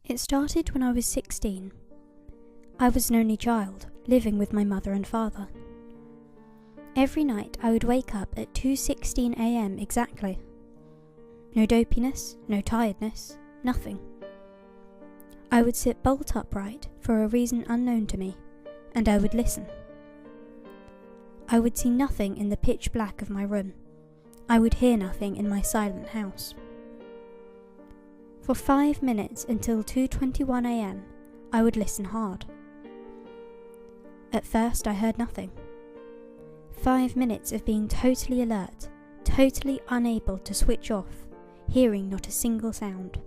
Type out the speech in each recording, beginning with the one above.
It started when I was 16. I was an only child, living with my mother and father. Every night I would wake up at 2:16 a.m. exactly. No dopiness, no tiredness, nothing. I would sit bolt upright for a reason unknown to me, and I would listen. I would see nothing in the pitch black of my room. I would hear nothing in my silent house. For 5 minutes until 2:21 a.m, I would listen hard. At first I heard nothing. 5 minutes of being totally alert, totally unable to switch off, hearing not a single sound.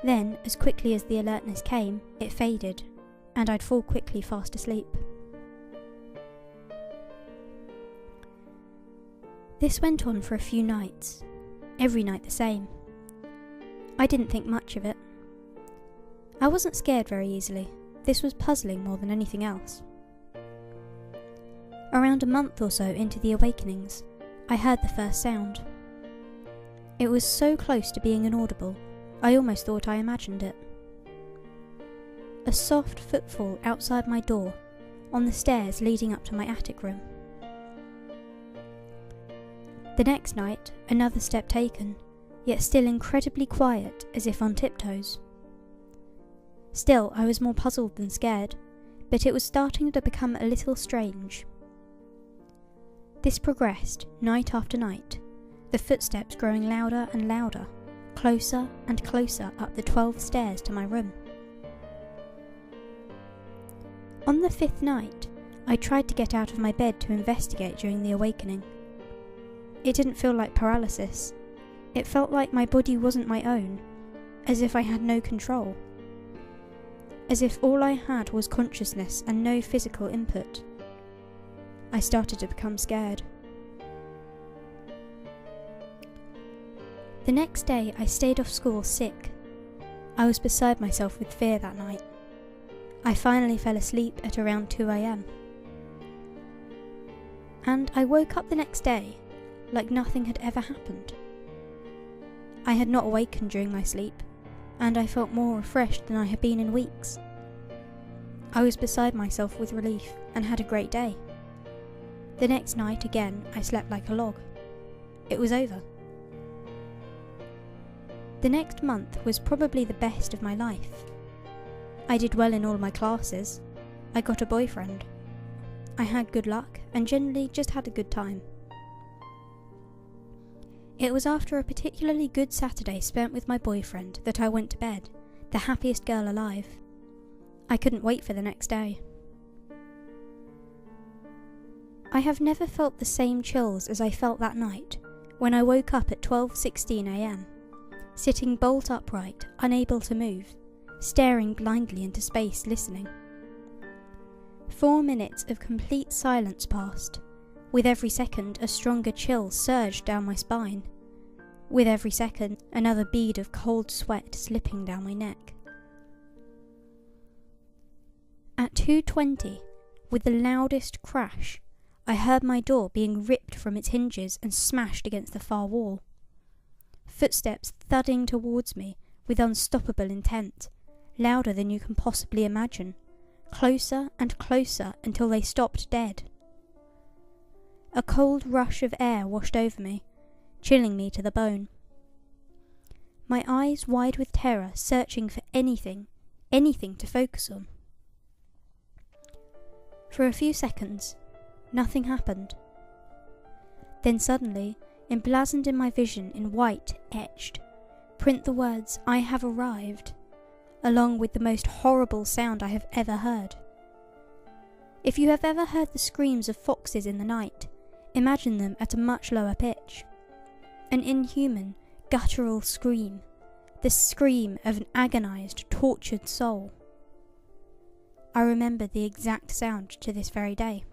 Then, as quickly as the alertness came, it faded, and I'd fall quickly fast asleep. This went on for a few nights, every night the same. I didn't think much of it. I wasn't scared very easily. This was puzzling more than anything else. Around a month or so into the awakenings, I heard the first sound. It was so close to being inaudible, I almost thought I imagined it. A soft footfall outside my door, on the stairs leading up to my attic room. The next night, another step taken, yet still incredibly quiet, as if on tiptoes. Still, I was more puzzled than scared, but it was starting to become a little strange. This progressed night after night, the footsteps growing louder and louder, closer and closer up the 12 stairs to my room. On the 5th night, I tried to get out of my bed to investigate during the awakening. It didn't feel like paralysis. It felt like my body wasn't my own, as if I had no control. As if all I had was consciousness and no physical input. I started to become scared. The next day I stayed off school sick. I was beside myself with fear that night. I finally fell asleep at around 2 a.m. And I woke up the next day like nothing had ever happened. I had not awakened during my sleep, and I felt more refreshed than I had been in weeks. I was beside myself with relief and had a great day. The next night again I slept like a log. It was over. The next month was probably the best of my life. I did well in all my classes. I got a boyfriend. I had good luck and generally just had a good time. It was after a particularly good Saturday spent with my boyfriend that I went to bed, the happiest girl alive. I couldn't wait for the next day. I have never felt the same chills as I felt that night when I woke up at 12:16 a.m, sitting bolt upright, unable to move, staring blindly into space, listening. 4 minutes of complete silence passed. With every second, a stronger chill surged down my spine. With every second, another bead of cold sweat slipping down my neck. At 2:20, with the loudest crash, I heard my door being ripped from its hinges and smashed against the far wall. Footsteps thudding towards me with unstoppable intent, louder than you can possibly imagine, closer and closer until they stopped dead. A cold rush of air washed over me, chilling me to the bone. My eyes wide with terror, searching for anything to focus on. For a few seconds, nothing happened. Then suddenly, emblazoned in my vision in white etched, print the words, "I have arrived," along with the most horrible sound I have ever heard. If you have ever heard the screams of foxes in the night, imagine them at a much lower pitch. An inhuman, guttural scream, the scream of an agonized, tortured soul. I remember the exact sound to this very day.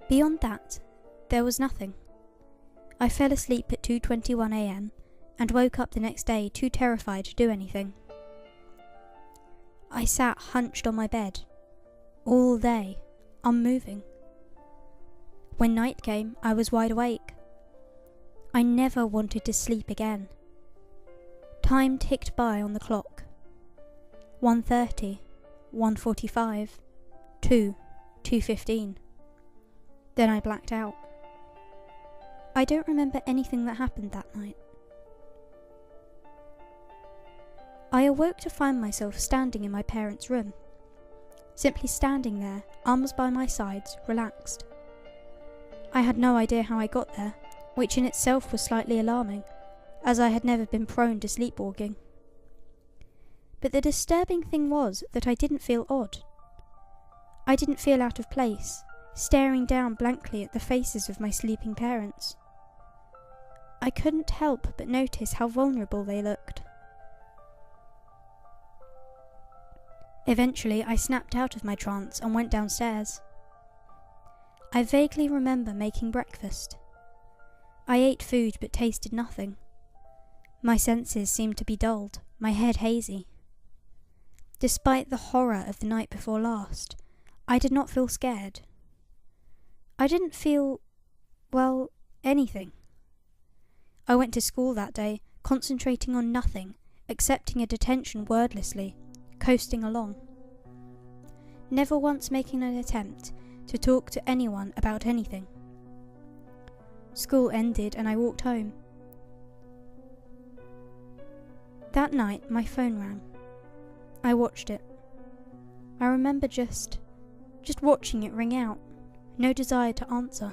Beyond that, there was nothing. I fell asleep at 2:21 a.m. and woke up the next day too terrified to do anything. I sat hunched on my bed, all day, unmoving. When night came, I was wide awake. I never wanted to sleep again. Time ticked by on the clock. 1:30, 1:45, 2, 2:15. Then I blacked out. I don't remember anything that happened that night. I awoke to find myself standing in my parents' room. Simply standing there, arms by my sides, relaxed. I had no idea how I got there, which in itself was slightly alarming, as I had never been prone to sleepwalking. But the disturbing thing was that I didn't feel odd. I didn't feel out of place, staring down blankly at the faces of my sleeping parents. I couldn't help but notice how vulnerable they looked. Eventually, I snapped out of my trance and went downstairs. I vaguely remember making breakfast. I ate food but tasted nothing. My senses seemed to be dulled, my head hazy. Despite the horror of the night before last, I did not feel scared. I didn't feel, well, anything. I went to school that day, concentrating on nothing, accepting a detention wordlessly, coasting along. Never once making an attempt to talk to anyone about anything. School ended and I walked home. That night my phone rang. I watched it. I remember just watching it ring out. No desire to answer.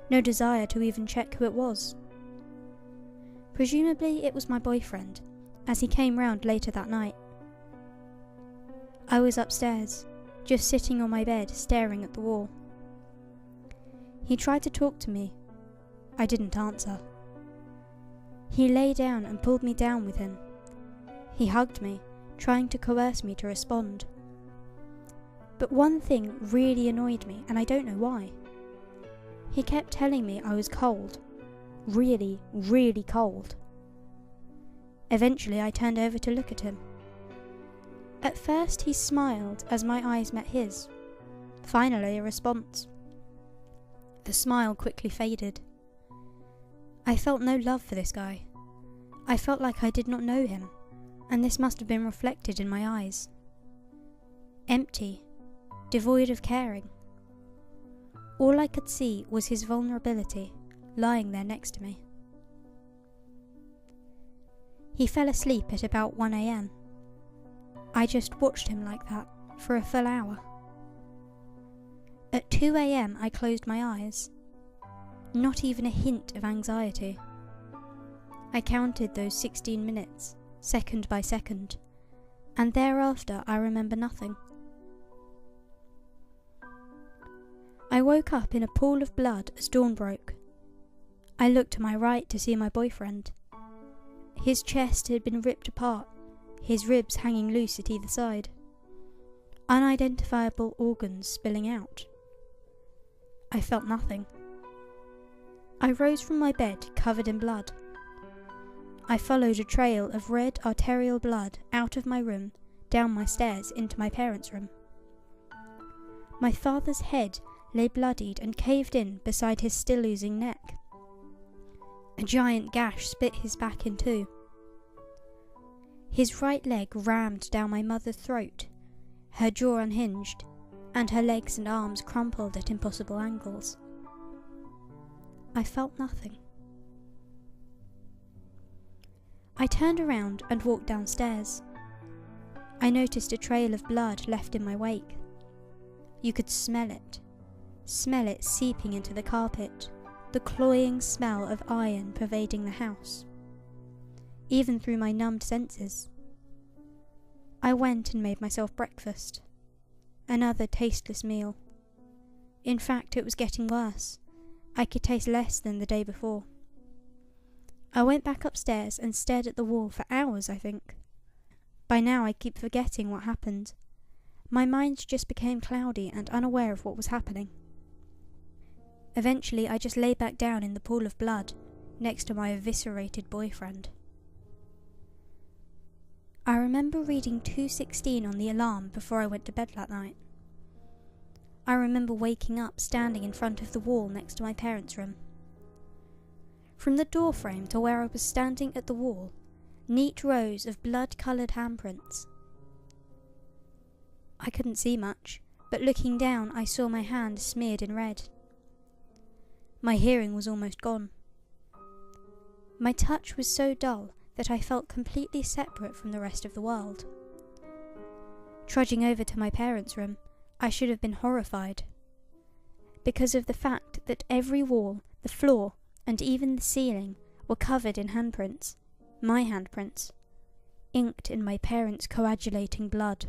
No desire to even check who it was. Presumably it was my boyfriend, as he came round later that night. I was upstairs, just sitting on my bed staring at the wall. He tried to talk to me. I didn't answer. He lay down and pulled me down with him. He hugged me, trying to coerce me to respond. But one thing really annoyed me, and I don't know why. He kept telling me I was cold. Really, really cold. Eventually I turned over to look at him. At first he smiled as my eyes met his. Finally a response. The smile quickly faded. I felt no love for this guy. I felt like I did not know him, and this must have been reflected in my eyes. Empty, devoid of caring. All I could see was his vulnerability, lying there next to me. He fell asleep at about 1 a.m. I just watched him like that for a full hour. At 2 a.m. I closed my eyes. Not even a hint of anxiety. I counted those 16 minutes, second by second, and thereafter I remember nothing. I woke up in a pool of blood as dawn broke. I looked to my right to see my boyfriend. His chest had been ripped apart, his ribs hanging loose at either side. Unidentifiable organs spilling out. I felt nothing. I rose from my bed covered in blood. I followed a trail of red arterial blood out of my room, down my stairs into my parents' room. My father's head lay bloodied and caved in beside his still oozing neck. A giant gash split his back in two. His right leg rammed down my mother's throat, her jaw unhinged, and her legs and arms crumpled at impossible angles. I felt nothing. I turned around and walked downstairs. I noticed a trail of blood left in my wake. You could smell it seeping into the carpet, the cloying smell of iron pervading the house, even through my numbed senses. I went and made myself breakfast. Another tasteless meal. In fact, it was getting worse. I could taste less than the day before. I went back upstairs and stared at the wall for hours, I think. By now I keep forgetting what happened. My mind just became cloudy and unaware of what was happening. Eventually I just lay back down in the pool of blood, next to my eviscerated boyfriend. I remember reading 2:16 on the alarm before I went to bed that night. I remember waking up standing in front of the wall next to my parents' room. From the doorframe to where I was standing at the wall, neat rows of blood-coloured handprints. I couldn't see much, but looking down I saw my hand smeared in red. My hearing was almost gone. My touch was so dull that I felt completely separate from the rest of the world. Trudging over to my parents' room, I should have been horrified, because of the fact that every wall, the floor, and even the ceiling were covered in handprints, my handprints, inked in my parents' coagulating blood.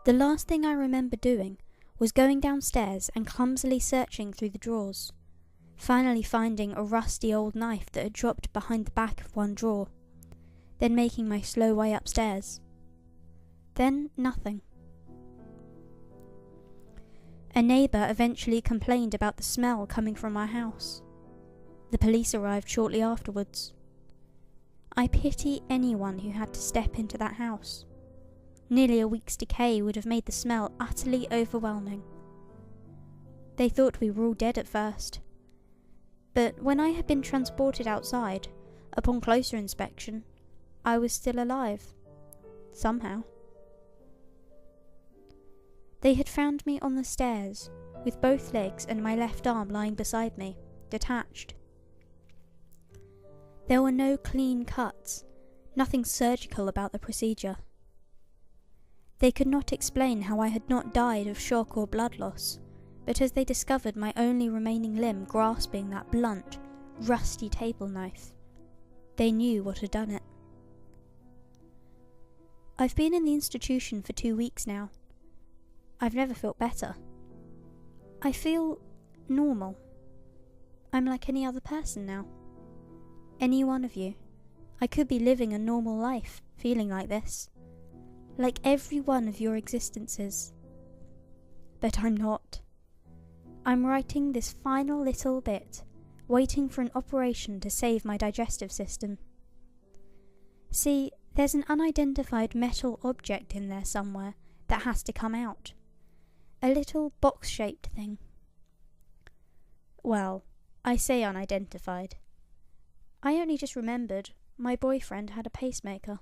The last thing I remember doing was going downstairs and clumsily searching through the drawers, finally finding a rusty old knife that had dropped behind the back of one drawer, then making my slow way upstairs. Then nothing. A neighbour eventually complained about the smell coming from our house. The police arrived shortly afterwards. I pity anyone who had to step into that house. Nearly a week's decay would have made the smell utterly overwhelming. They thought we were all dead at first, but when I had been transported outside, upon closer inspection, I was still alive. Somehow. They had found me on the stairs, with both legs and my left arm lying beside me, detached. There were no clean cuts, nothing surgical about the procedure. They could not explain how I had not died of shock or blood loss, but as they discovered my only remaining limb grasping that blunt, rusty table knife, they knew what had done it. I've been in the institution for 2 weeks now. I've never felt better. I feel normal. I'm like any other person now. Any one of you. I could be living a normal life, feeling like this. Like every one of your existences. But I'm not. I'm writing this final little bit, waiting for an operation to save my digestive system. See, there's an unidentified metal object in there somewhere that has to come out. A little box-shaped thing. Well, I say unidentified. I only just remembered my boyfriend had a pacemaker.